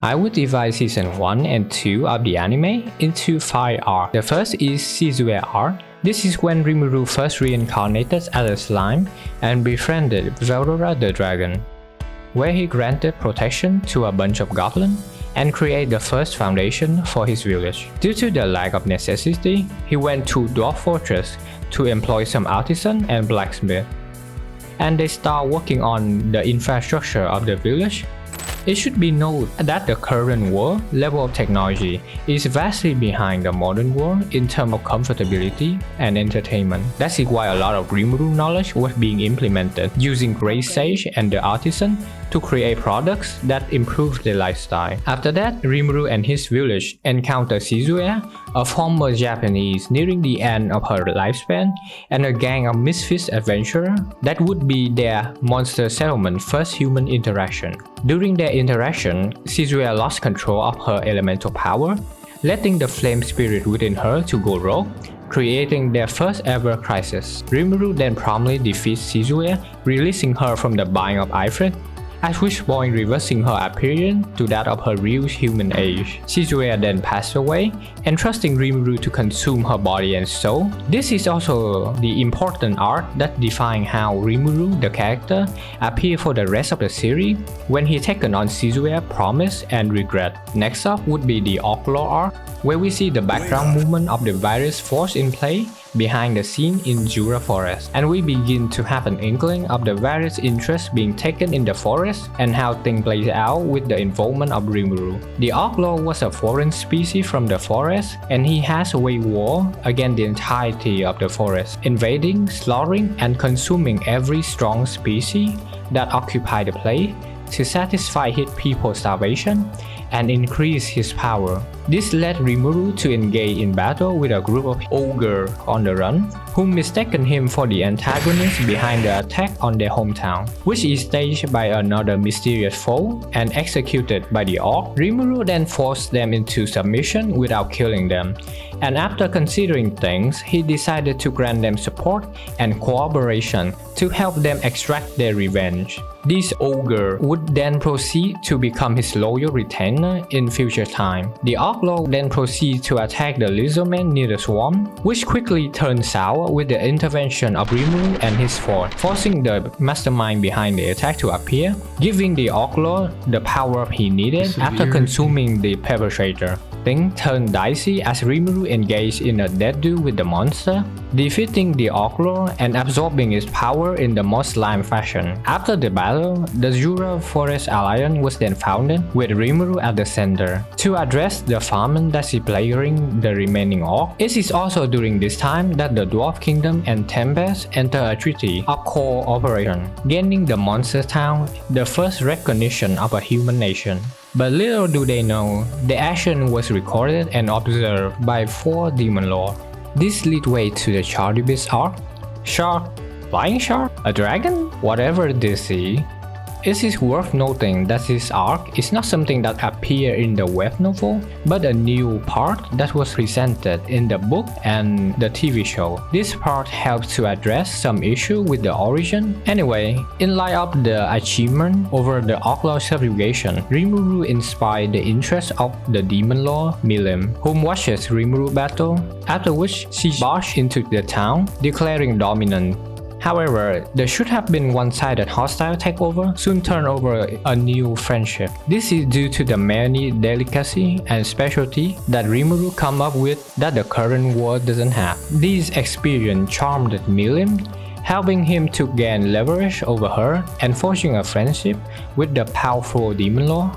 I would divide Season 1 and 2 of the anime into 5 arcs. The first is Shizue arc. This is when Rimuru first reincarnated as a slime and befriended Velrora the dragon, where he granted protection to a bunch of goblins and created the first foundation for his village. Due to the lack of necessity, he went to Dwarf Fortress to employ some artisan and blacksmith, and they start working on the infrastructure of the village. It should be noted that the current world level of technology is vastly behind the modern world in terms of comfortability and entertainment. That's why a lot of Rimuru knowledge was being implemented using Great Sage and the artisan to create products that improve their lifestyle. After that, Rimuru and his village encounter Shizue, a former Japanese nearing the end of her lifespan, and a gang of misfits adventurers that would be their monster settlement first human interaction. During their interaction, Shizue lost control of her elemental power, letting the flame spirit within her to go rogue, creating their first ever crisis. Rimuru then promptly defeats Shizue, releasing her from the bind of Ifrit, at which point reversing her appearance to that of her real human age. Shizue then passed away, entrusting Rimuru to consume her body and soul. This is also the important arc that defines how Rimuru, the character, appears for the rest of the series when he taken on Shizue's promise and regret. Next up would be the Outlaw arc, where we see the background movement of the various forces in play behind the scene in Jura Forest, and we begin to have an inkling of the various interests being taken in the forest and how things play out with the involvement of Rimuru. The Outlaw was a foreign species from the forest, and he has waged war against the entirety of the forest, invading, slaughtering, and consuming every strong species that occupy the place to satisfy his people's starvation and increase his power. This led Rimuru to engage in battle with a group of ogres on the run, who mistaken him for the antagonist behind the attack on their hometown, which is staged by another mysterious foe and executed by the orc. Rimuru then forced them into submission without killing them, and after considering things, he decided to grant them support and cooperation to help them extract their revenge. This ogre would then proceed to become his loyal retainer in future time. The Outlaw then proceeds to attack the lizardman near the swamp, which quickly turns sour with the intervention of Rimuru and his force, forcing the mastermind behind the attack to appear, giving the Outlaw the power he needed after consuming the perpetrator. Things turned dicey as Rimuru engaged in a death duel with the monster, defeating the Outlaw and absorbing its power in the most slime fashion. After the battle, the Jura Forest Alliance was then founded, with Rimuru at the center, to address the famine that is plaguing the remaining orcs. It is also during this time that the Dwarf Kingdom and Tempest enter a treaty of cooperation, gaining the monster town the first recognition of a human nation. But little do they know, the action was recorded and observed by 4 demon lords. This lead way to the Charybdis arc. Shark? Flying shark? A dragon? Whatever this is. It is worth noting that this arc is not something that appeared in the web novel, but a new part that was presented in the book and the TV show. This part helps to address some issue with the origin. Anyway, in light of the achievement over the Outlaw subjugation, Rimuru inspired the interest of the demon lord Milim, whom watches Rimuru battle, after which she barged into the town, declaring dominance. However, the should have been one-sided hostile takeover soon turned over a new friendship. This is due to the many delicacy and specialty that Rimuru come up with that the current world doesn't have. These experience charmed Milim, helping him to gain leverage over her and forging a friendship with the powerful demon lord.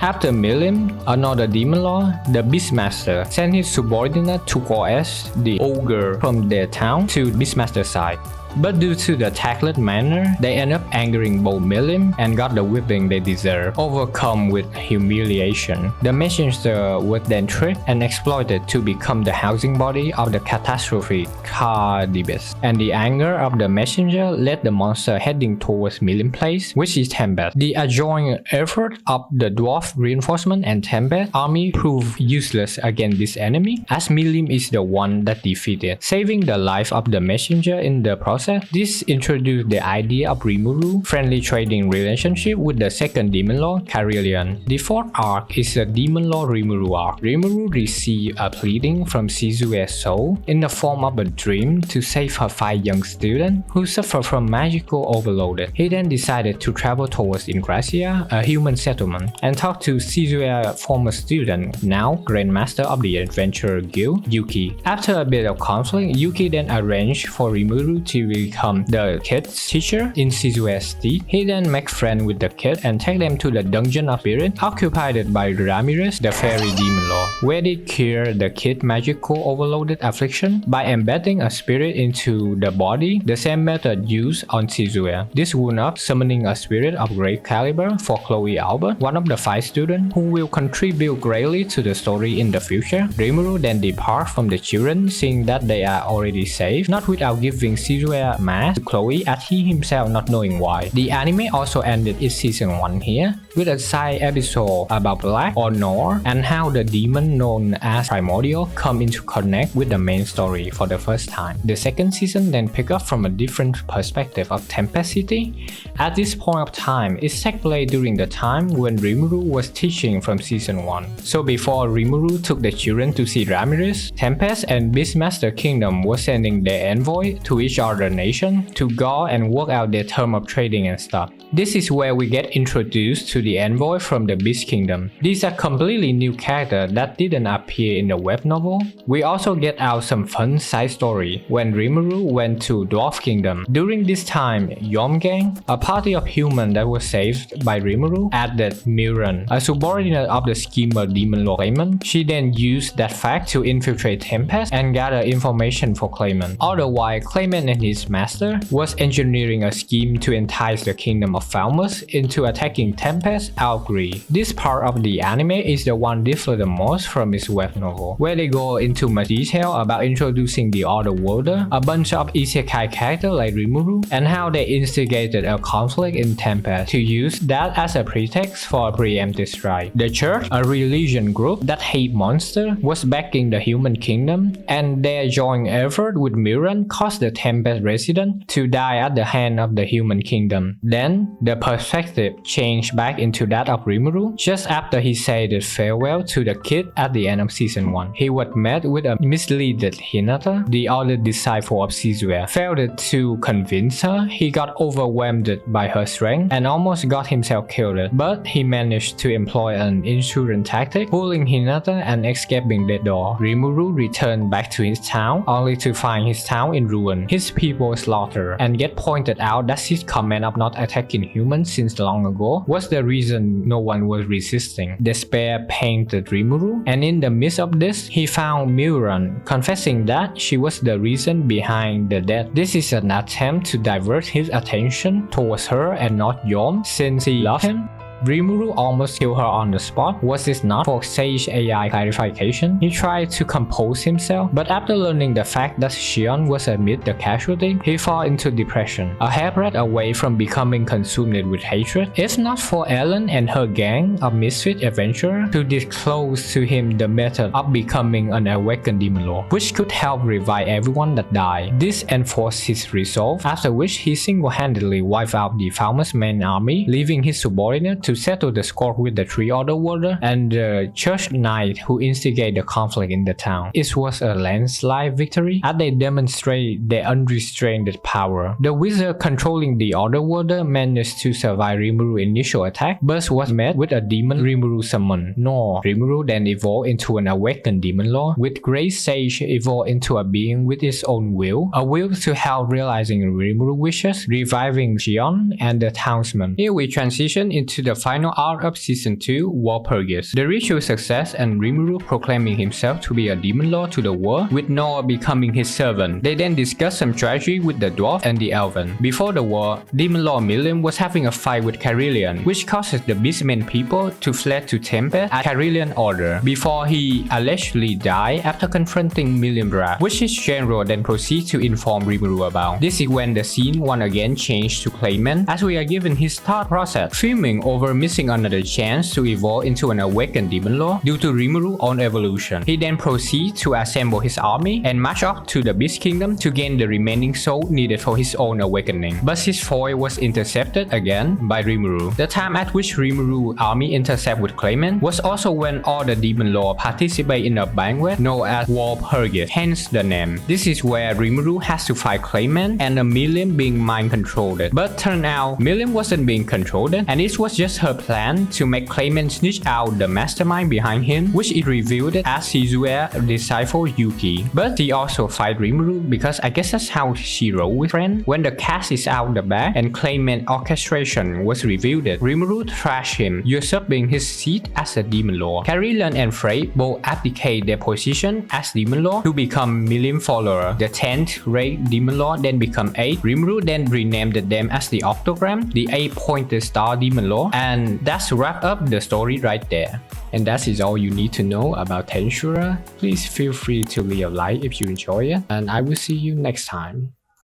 After Milim, another demon lord, the Beastmaster, sent his subordinate to coerce the ogre from their town to Beastmaster's side. But due to the tactless manner, they end up angering both Milim and got the whipping they deserve, overcome with humiliation. The messenger was then tricked and exploited to become the housing body of the catastrophe Charybdis. And the anger of the messenger led the monster heading towards Milim's place, which is Tempest. The adjoining effort of the dwarf reinforcement and Tempest army proved useless against this enemy, as Milim is the one that defeated, saving the life of the messenger in the process process. This introduced the idea of Rimuru, friendly trading relationship with the second Demon Lord, Carillion. The fourth arc is the Demon Lord Rimuru arc. Rimuru received a pleading from Shizue's soul in the form of a dream to save her 5 young students who suffer from magical overload. He then decided to travel towards Ingracia, a human settlement, and talk to Shizue's former student, now Grandmaster of the Adventurer Guild, Yuki. After a bit of conflict, Yuki then arranged for Rimuru to become the kid's teacher in Shizue's stead. He then makes friends with the kid and take them to the Dungeon of Spirit occupied by Ramirez, the fairy demon lord, where they cure the kid's magical overloaded affliction by embedding a spirit into the body, the same method used on Shizue. This wound up summoning a spirit of great caliber for Chloe Albert, one of the 5 students who will contribute greatly to the story in the future. Rimuru then departs from the children, seeing that they are already safe, not without giving Shizue a mask to Chloe as he himself not knowing why. The anime also ended its season 1 here, with a side episode about Black or Nor and how the demon known as Primordial come into connect with the main story for the first time. The second season then pick up from a different perspective of Tempest City. At this point of time, it takes place during the time when Rimuru was teaching from season 1. So before Rimuru took the children to see Ramirez, Tempest and Beastmaster Kingdom were sending their envoy to each other nation to go and work out their term of trading and stuff. This is where we get introduced to the envoy from the Beast Kingdom. These are completely new characters that didn't appear in the web novel. We also get out some fun side story when Rimuru went to Dwarf Kingdom. During this time, Yom Gang, a party of humans that was saved by Rimuru, added Miran, a subordinate of the schemer Demon Lord Clayman. She then used that fact to infiltrate Tempest and gather information for Clayman. Otherwise, Clayman and his master was engineering a scheme to entice the kingdom of Falmouth into attacking Tempest out of greed. This part of the anime is the one different the most from its web novel, where they go into much detail about introducing the Other Worlder, a bunch of isekai characters like Rimuru, and how they instigated a conflict in Tempest to use that as a pretext for a preemptive strike. The Church, a religion group that hate monsters, was backing the human kingdom, and their joint effort with Miran caused the Tempest resident to die at the hand of the human kingdom. Then, the perspective changed back into that of Rimuru just after he said farewell to the kid at the end of season 1. He was met with a misleaded Hinata, the other disciple of Shizue. Failed to convince her, he got overwhelmed by her strength and almost got himself killed, but he managed to employ an insurance tactic, pulling Hinata and escaping the door. Rimuru returned back to his town, only to find his town in ruin, his people slaughtered, and get pointed out that his comment of not attacking humans since long ago was the reason no one was resisting. Despair painted Rimuru, and in the midst of this, he found Miran, confessing that she was the reason behind the death. This is an attempt to divert his attention towards her and not Yom, since he loved him. Rimuru almost killed her on the spot. Was this not for sage AI clarification? He tried to compose himself, but after learning the fact that Shion was amid the casualty, he fell into depression, a hairbreadth away from becoming consumed with hatred. If not for Ellen and her gang of misfit adventurers to disclose to him the method of becoming an awakened demon lord, which could help revive everyone that died. This enforced his resolve, after which he single-handedly wiped out the Falmouth main army, leaving his subordinate to settle the score with the 3 Other Worlder and the Church Knight who instigate the conflict in the town. It was a landslide victory as they demonstrate their unrestrained power. The wizard controlling the Other Worlder managed to survive Rimuru's initial attack, but was met with a demon Rimuru summoned. Nor Rimuru then evolved into an awakened demon lord, with Great Sage evolved into a being with its own will, a will to help realizing Rimuru's wishes, reviving Shion and the townsmen. Here we transition into the final arc of season 2, Walpurgis. The ritual success and Rimuru proclaiming himself to be a demon lord to the world, with Noah becoming his servant. They then discuss some strategy with the dwarf and the elven. Before the war, Demon Lord Million was having a fight with Carillion, which causes the Beastmen people to flee to Tempest at Carillion order, before he allegedly died after confronting Millimbra, which his general then proceeds to inform Rimuru about. This is when the scene once again changed to Clayman, as we are given his thought process, fuming over were missing another chance to evolve into an awakened demon lord due to Rimuru's own evolution. He then proceeded to assemble his army and march off to the Beast Kingdom to gain the remaining soul needed for his own awakening. But his foil was intercepted again by Rimuru. The time at which Rimuru's army intercept with Clayman was also when all the demon lords participate in a banquet known as War Purgatory, hence the name. This is where Rimuru has to fight Clayman and a Million being mind controlled. But turned out Million wasn't being controlled, and it was just her plan to make Clayman snitch out the mastermind behind him, which it revealed as Shizue's disciple Yuki. But she also fight Rimuru because I guess that's how she roll with friends. When the cast is out the back and Clayman orchestration was revealed, Rimuru trashed him, usurping his seat as a demon lord. Carrion and Frey both abdicate their position as demon lord to become Million follower. The 10th rate demon lord then become 8. Rimuru then renamed them as the Octogram, the 8-pointed star demon lord, and that's wrap up the story right there. And that is all you need to know about Tensura. Please feel free to leave a like if you enjoy it, and I will see you next time.